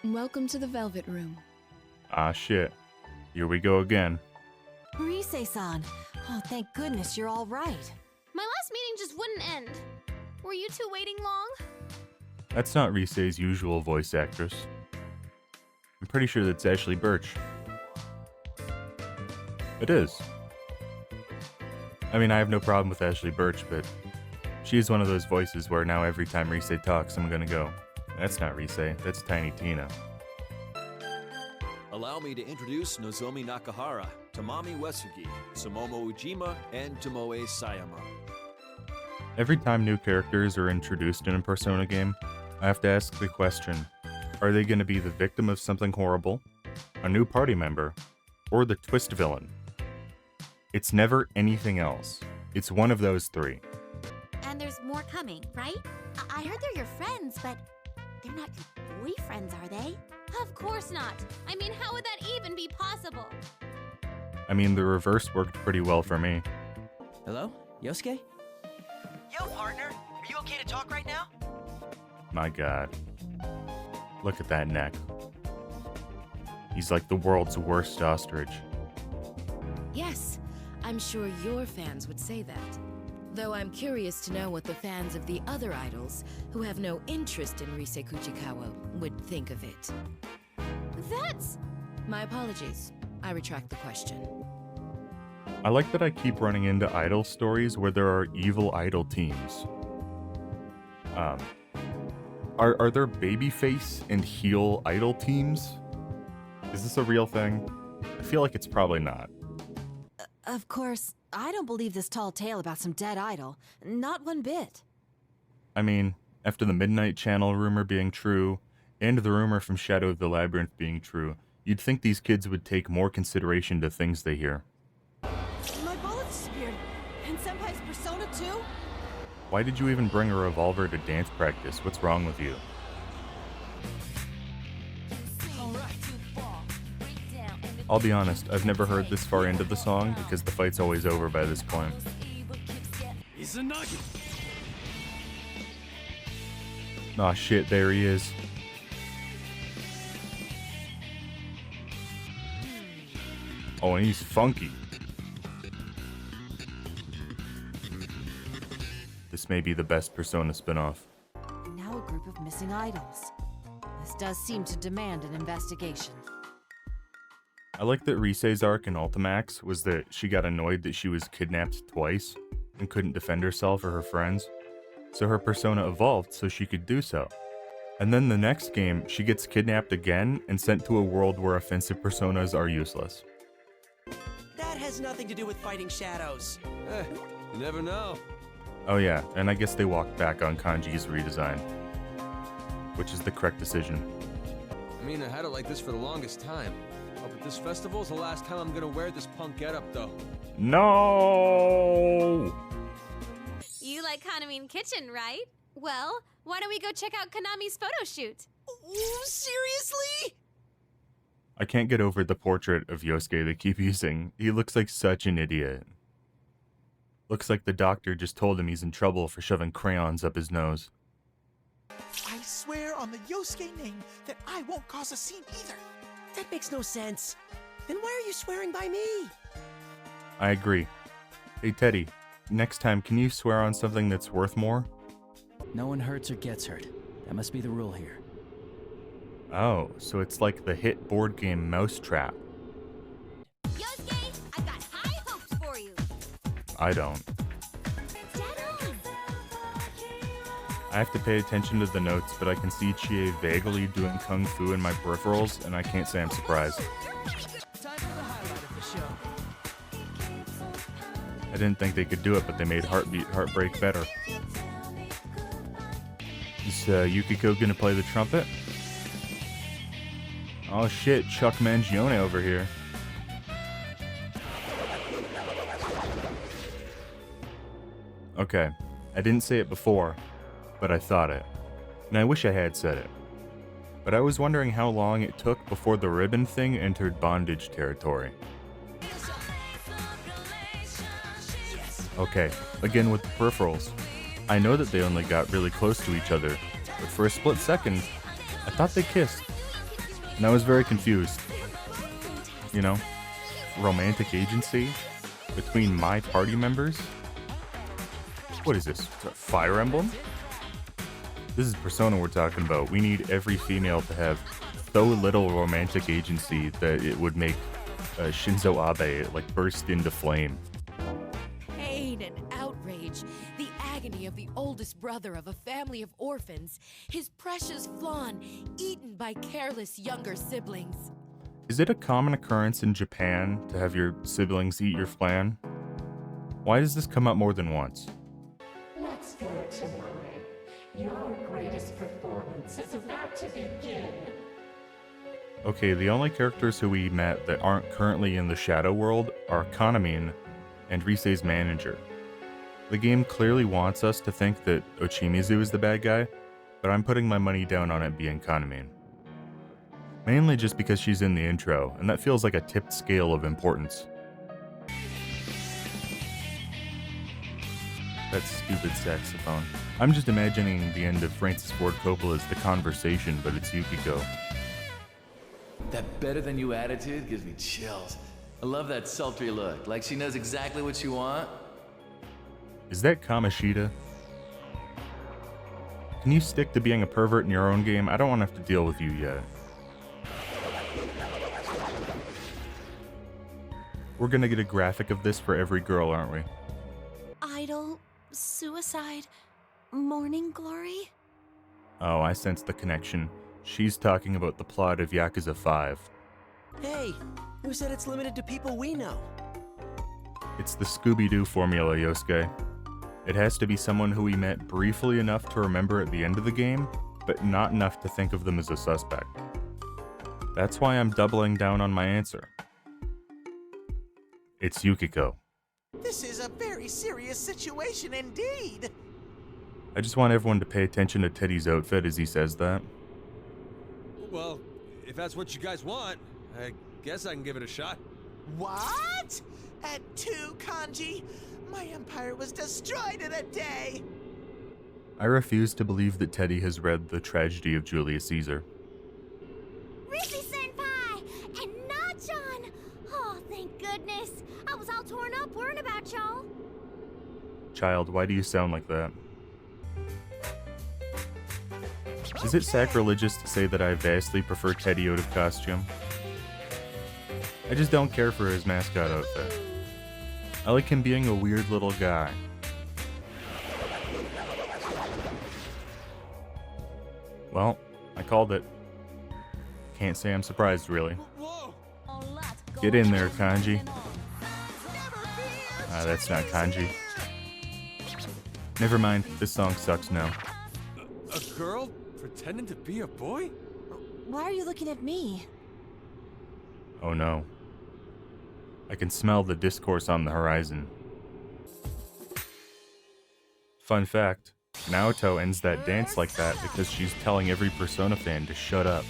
Welcome to the Velvet Room. Ah shit. Here we go again. Rise-san. Oh, thank goodness you're all right. My last meeting just wouldn't end. Were you two waiting long? That's not Rise's usual voice actress. I'm pretty sure that's Ashley Birch. It is. I mean, I have no problem with Ashley Birch, but she is one of those voices where now every time Rise talks, I'm gonna go, that's not Rise, that's Tiny Tina. Allow me to introduce Nozomi Nakahara, Tamami Uesugi, Sumomo Ujima, and Tomoe Sayama. Every time new characters are introduced in a Persona game, I have to ask the question, are they going to be the victim of something horrible, a new party member, or the twist villain? It's never anything else. It's one of those three. And there's more coming, right? I heard they're your friends, but they're not your boyfriends, are they? Of course not. I mean, how would that even be possible? I mean, the reverse worked pretty well for me. Hello? Yosuke? Yo, partner! Are you okay to talk right now? My god. Look at that neck. He's like the world's worst ostrich. Yes, I'm sure your fans would say that. Though I'm curious to know what the fans of the other idols, who have no interest in Rise Kuchikawa, would think of it. That's... My apologies. I retract the question. I like that I keep running into idol stories where there are evil idol teams. Are there babyface and heel idol teams? Is this a real thing? I feel like it's probably not. Of course, I don't believe this tall tale about some dead idol. Not one bit. I mean, after the Midnight Channel rumor being true, and the rumor from Shadow of the Labyrinth being true, you'd think these kids would take more consideration to things they hear. My bullet disappeared. And Senpai's Persona too? Why did you even bring a revolver to dance practice? What's wrong with you? I'll be honest, I've never heard this far into the song because the fight's always over by this point. Aw shit, there he is. Oh, and he's funky. This may be the best Persona spinoff. Now a group of missing idols. This does seem to demand an investigation. I like that Rise's arc in Ultimax was that she got annoyed that she was kidnapped twice and couldn't defend herself or her friends, so her persona evolved so she could do so. And then the next game, she gets kidnapped again and sent to a world where offensive personas are useless. That has nothing to do with fighting shadows. You never know. Oh yeah, and I guess they walked back on Kanji's redesign, which is the correct decision. I mean, I had it like this for the longest time. Oh, but this festival's the last time I'm gonna wear this punk getup, though. No! You like Kanami Kitchen, right? Well, why don't we go check out Kanami's photo shoot? Ooh, seriously? I can't get over the portrait of Yosuke they keep using. He looks like such an idiot. Looks like the doctor just told him he's in trouble for shoving crayons up his nose. I swear on the Yosuke name that I won't cause a scene either. That makes no sense. Then why are you swearing by me? I agree. Hey Teddy, next time can you swear on something that's worth more? No one hurts or gets hurt. That must be the rule here. Oh, so it's like the hit board game Mousetrap. Yosuke, I got high hopes for you. I don't. I have to pay attention to the notes, but I can see Chie vaguely doing kung fu in my peripherals, and I can't say I'm surprised. Time for the highlight of the show. I didn't think they could do it, but they made Heartbreak better. Is Yukiko gonna play the trumpet? Oh shit, Chuck Mangione over here. Okay, I didn't say it before, but I thought it. And I wish I had said it. But I was wondering how long it took before the ribbon thing entered bondage territory. Okay, again with the peripherals. I know that they only got really close to each other, but for a split second, I thought they kissed. And I was very confused. You know? Romantic agency between my party members? What is this? Fire Emblem? This is Persona we're talking about. We need every female to have so little romantic agency that it would make Shinzo Abe like burst into flame. Pain and outrage, the agony of the oldest brother of a family of orphans, his precious Flan eaten by careless younger siblings. Is it a common occurrence in Japan to have your siblings eat your flan? Why does this come up more than once? Let's go to mine. Your greatest performance is about to begin. Okay, the only characters who we met that aren't currently in the Shadow World are Kanamin and Risei's manager. The game clearly wants us to think that Ochimizu is the bad guy, but I'm putting my money down on it being Kanamin. Mainly just because she's in the intro, and that feels like a tipped scale of importance. That stupid saxophone. I'm just imagining the end of Francis Ford Coppola's The Conversation, but it's Yukiko. That better than you attitude gives me chills. I love that sultry look, like she knows exactly what you want. Is that Kamoshida? Can you stick to being a pervert in your own game? I don't want to have to deal with you yet. We're gonna get a graphic of this for every girl, aren't we? Idol, suicide, morning glory? Oh, I sense the connection. She's talking about the plot of Yakuza 5. Hey, who said it's limited to people we know? It's the Scooby-Doo formula, Yosuke. It has to be someone who we met briefly enough to remember at the end of the game, but not enough to think of them as a suspect. That's why I'm doubling down on my answer. It's Yukiko. This is a very serious situation indeed. I just want everyone to pay attention to Teddy's outfit as he says that. Well, if that's what you guys want, I guess I can give it a shot. What? At 2 kanji? My empire was destroyed in a day. I refuse to believe that Teddy has read The Tragedy of Julius Caesar. Rissy-senpai! And Nachan! Oh, thank goodness. I was all torn up worrying about y'all. Child, why do you sound like that? Is it sacrilegious to say that I vastly prefer Teddy out of costume? I just don't care for his mascot outfit. I like him being a weird little guy. Well, I called it. Can't say I'm surprised, really. Get in there, Kanji. Ah, that's not Kanji. Never mind, this song sucks now. A girl pretending to be a boy? Why are you looking at me? Oh no. I can smell the discourse on the horizon. Fun fact, Naoto ends that dance like that because she's telling every Persona fan to shut up.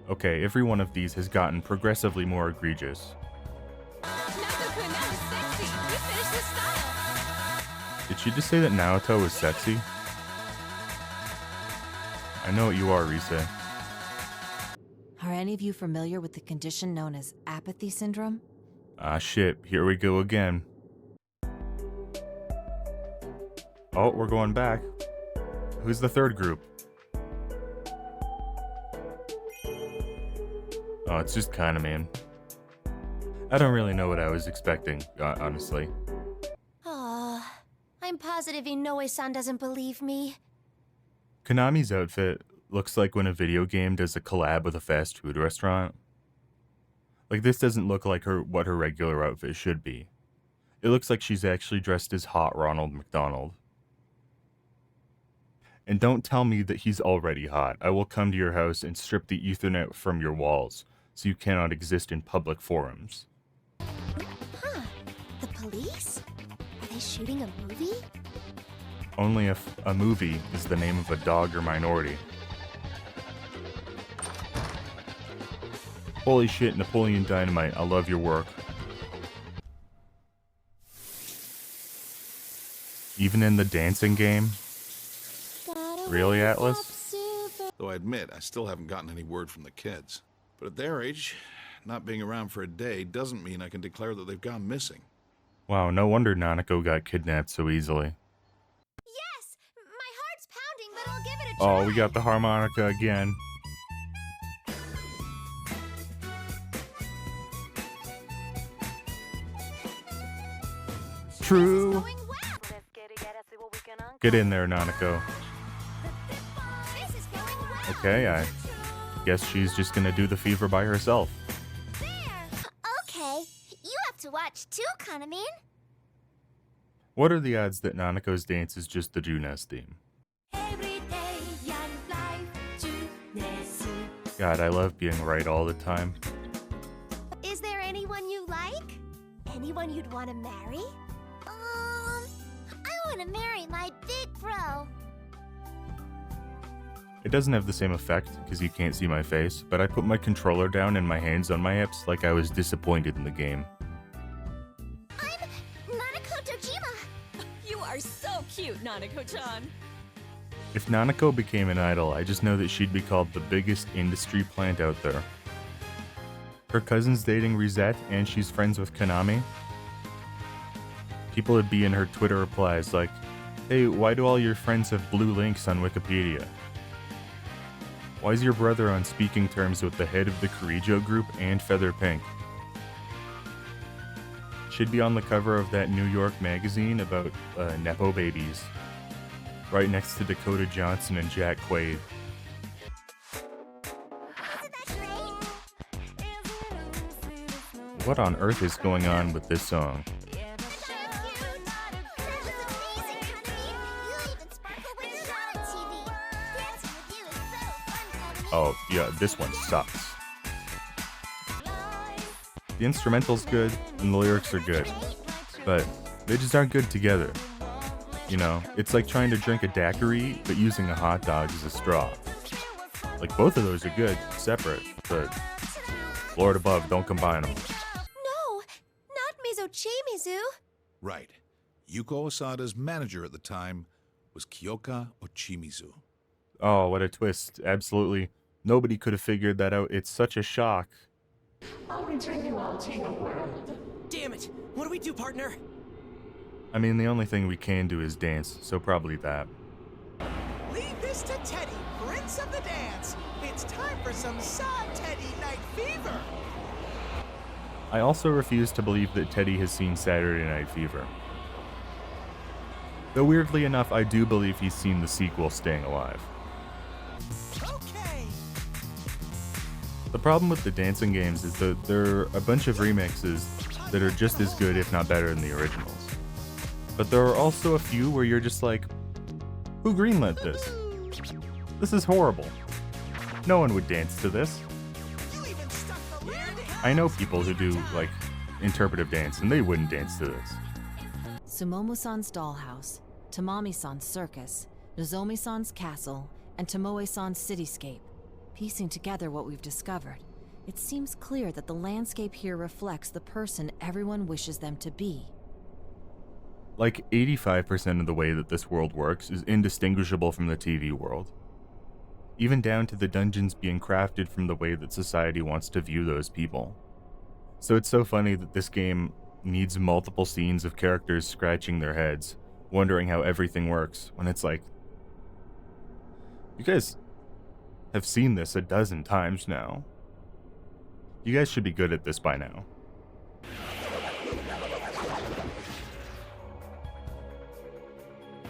Okay, every one of these has gotten progressively more egregious. Naoko-kun, that was sexy. You finished this style. Did she just say that Naoto is sexy? I know what you are, Rise. Are any of you familiar with the condition known as apathy syndrome? Ah shit, here we go again. Oh, we're going back. Who's the third group? Oh, it's just kinda man. I don't really know what I was expecting, honestly. Aw, I'm positive Inoue-san doesn't believe me. Konami's outfit looks like when a video game does a collab with a fast food restaurant. Like, this doesn't look like what her regular outfit should be. It looks like she's actually dressed as Hot Ronald McDonald. And don't tell me that he's already hot. I will come to your house and strip the Ethernet from your walls, so you cannot exist in public forums. Huh. The police? Are they shooting a movie? Only if a movie is the name of a dog or minority. Holy shit, Napoleon Dynamite, I love your work. Even in the dancing game? Really, Atlas? Though I admit, I still haven't gotten any word from the kids. But at their age, not being around for a day doesn't mean I can declare that they've gone missing. Wow, no wonder Nanako got kidnapped so easily. Yes! My heart's pounding, but I'll give it a try. Oh, we got the harmonica again. True. Get in there, Nanako. Okay, I guess she's just gonna do the fever by herself. Okay, you have to watch too, Kanamine. What are the odds that Nanako's dance is just the Junes theme? God, I love being right all the time. Is there anyone you like? Anyone you'd want to marry? I want to marry my big bro. It doesn't have the same effect because you can't see my face, but I put my controller down and my hands on my hips like I was disappointed in the game. I'm Nanako Dojima. You are so cute, Nanako-chan. If Nanako became an idol, I just know that she'd be called the biggest industry plant out there. Her cousin's dating Risette and she's friends with Konami. People would be in her Twitter replies like, "Hey, why do all your friends have blue links on Wikipedia? Why is your brother on speaking terms with the head of the Kirijo group and Feather Pink?" Should be on the cover of that New York magazine about Nepo babies. Right next to Dakota Johnson and Jack Quaid. What on earth is going on with this song? Oh, yeah, this one sucks. The instrumental's good, and the lyrics are good, but they just aren't good together. You know, it's like trying to drink a daiquiri, but using a hot dog as a straw. Like, both of those are good, separate, but Lord above, don't combine them. No, not Mizochi Mizu. Right. Yuko Osada's manager at the time was Kyoka Ochimizu. Oh, what a twist. Absolutely. Nobody could have figured that out. It's such a shock. I'll return you all to your world. Damn it! What do we do, partner? I mean, the only thing we can do is dance, so probably that. Leave this to Teddy, Prince of the Dance. It's time for some Sad Teddy Night Fever. I also refuse to believe that Teddy has seen Saturday Night Fever. Though weirdly enough, I do believe he's seen the sequel, Staying Alive. Okay. The problem with the dancing games is that there are a bunch of remixes that are just as good, if not better, than the originals. But there are also a few where you're just like, who greenlit this? This is horrible. No one would dance to this. I know people who do, like, interpretive dance, and they wouldn't dance to this. Sumomo-san's dollhouse, Tamami-san's circus, Nozomi-san's castle, and Tomoe-san's cityscape. Piecing together what we've discovered, it seems clear that the landscape here reflects the person everyone wishes them to be. Like 85% of the way that this world works is indistinguishable from the TV world. Even down to the dungeons being crafted from the way that society wants to view those people. So it's so funny that this game needs multiple scenes of characters scratching their heads, wondering how everything works, when it's like, you guys have seen this a dozen times now. You guys should be good at this by now.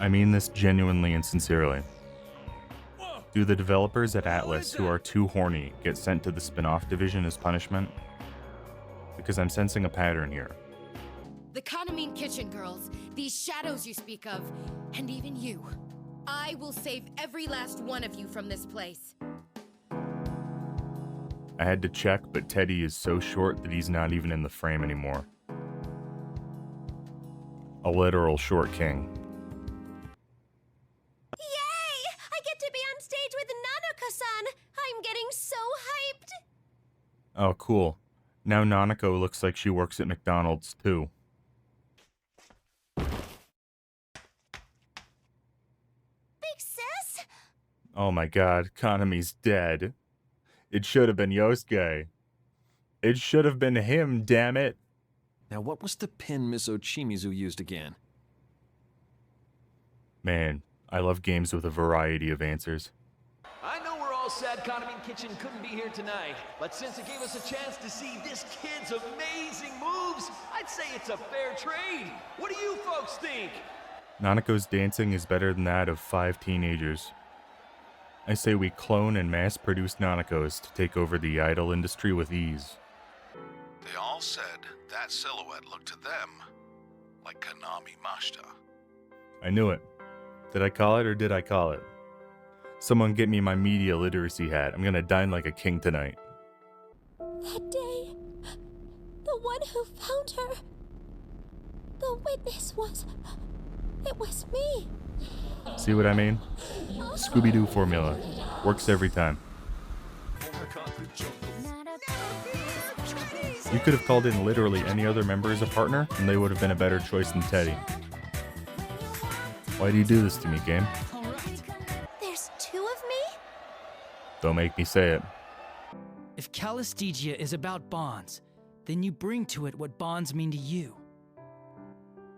I mean this genuinely and sincerely. Do the developers at Atlas who are too horny get sent to the spin-off division as punishment? Because I'm sensing a pattern here. The Kanamine Kitchen girls, these shadows you speak of, and even you. I will save every last one of you from this place. I had to check, but Teddy is so short that he's not even in the frame anymore. A literal short king. Yay! I get to be on stage with Nanako-san! I'm getting so hyped! Oh, cool. Now Nanako looks like she works at McDonald's, too. Big sis? Oh my god, Kanami's dead. It should have been Yosuke. It should have been him, damn it. Now, what was the pin Miss Ochimizu used again? Man, I love games with a variety of answers. I know we're all sad Kaname Kitchen couldn't be here tonight, but since it gave us a chance to see this kid's amazing moves, I'd say it's a fair trade. What do you folks think? Nanako's dancing is better than that of 5 teenagers. I say we clone and mass-produce Nanakos to take over the idol industry with ease. They all said that silhouette looked to them like Kanami Mashita. I knew it. Did I call it or did I call it? Someone get me my media literacy hat. I'm gonna dine like a king tonight. That day, the one who found her, the witness it was me. See what I mean? Scooby-Doo formula. Works every time. You could have called in literally any other member as a partner, and they would have been a better choice than Teddy. Why do you do this to me, game? There's 2 of me? Don't make me say it. If Calistegia is about bonds, then you bring to it what bonds mean to you.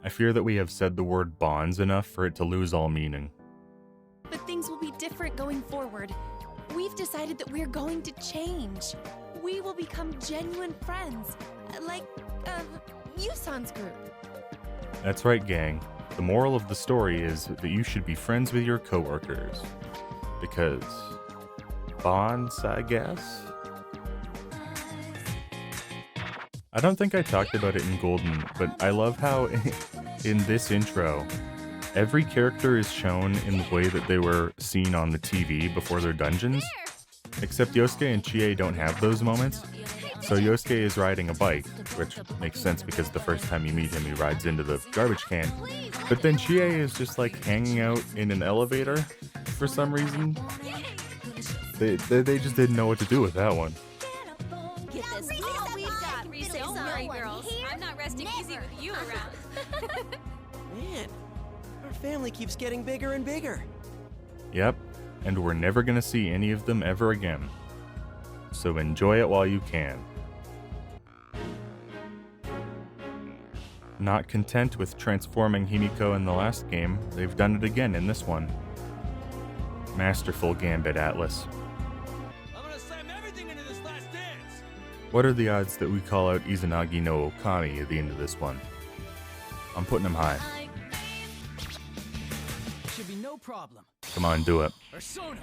I fear that we have said the word bonds enough for it to lose all meaning. But things will be different going forward. We've decided that we're going to change. We will become genuine friends, like, Yusan's group. That's right, gang. The moral of the story is that you should be friends with your coworkers. Because bonds, I guess? I don't think I talked about it in Golden, but I love how in this intro, every character is shown in the way that they were seen on the TV before their dungeons. Except Yosuke and Chie don't have those moments. So Yosuke is riding a bike, which makes sense because the first time you meet him, he rides into the garbage can. But then Chie is just like hanging out in an elevator for some reason. They just didn't know what to do with that one. Get this all we've got, Rise. Don't worry, girls. I'm not resting easy with you around. Man, our family keeps getting bigger and bigger. Yep, and we're never gonna see any of them ever again. So enjoy it while you can. Not content with transforming Himiko in the last game, they've done it again in this one. Masterful gambit, Atlas. I'm gonna slam everything into this last dance! What are the odds that we call out Izanagi no Okami at the end of this one? I'm putting them high. Should be no problem. Come on, do it. Persona!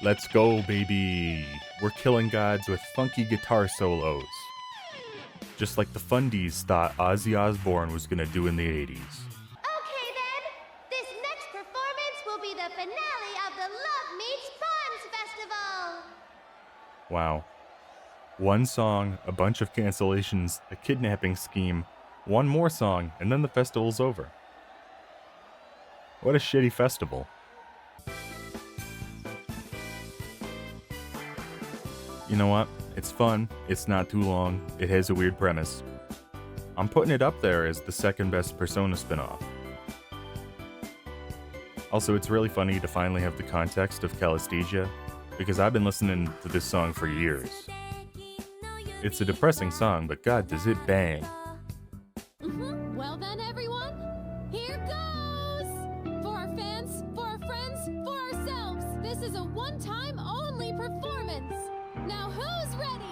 Let's go, baby! We're killing gods with funky guitar solos. Just like the Fundies thought Ozzy Osbourne was gonna do in the 80s. Okay then, this next performance will be the finale of the Love Meets Bonds Festival. Wow. One song, a bunch of cancellations, a kidnapping scheme, one more song, and then the festival's over. What a shitty festival. You know what? It's fun, it's not too long, it has a weird premise. I'm putting it up there as the second best Persona spin-off. Also, it's really funny to finally have the context of Calistegia, because I've been listening to this song for years. It's a depressing song, but god does it bang. Well then, everyone, here goes! For our fans, for our friends, for ourselves, this is a one-time only performance. Now who's ready?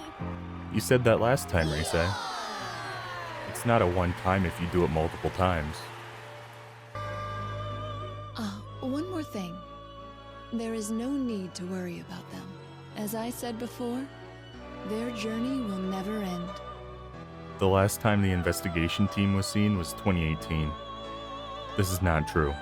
You said that last time, Rise. It's not a one-time if you do it multiple times. One more thing. There is no need to worry about them. As I said before, their journey will never end. The last time the investigation team was seen was 2018. This is not true.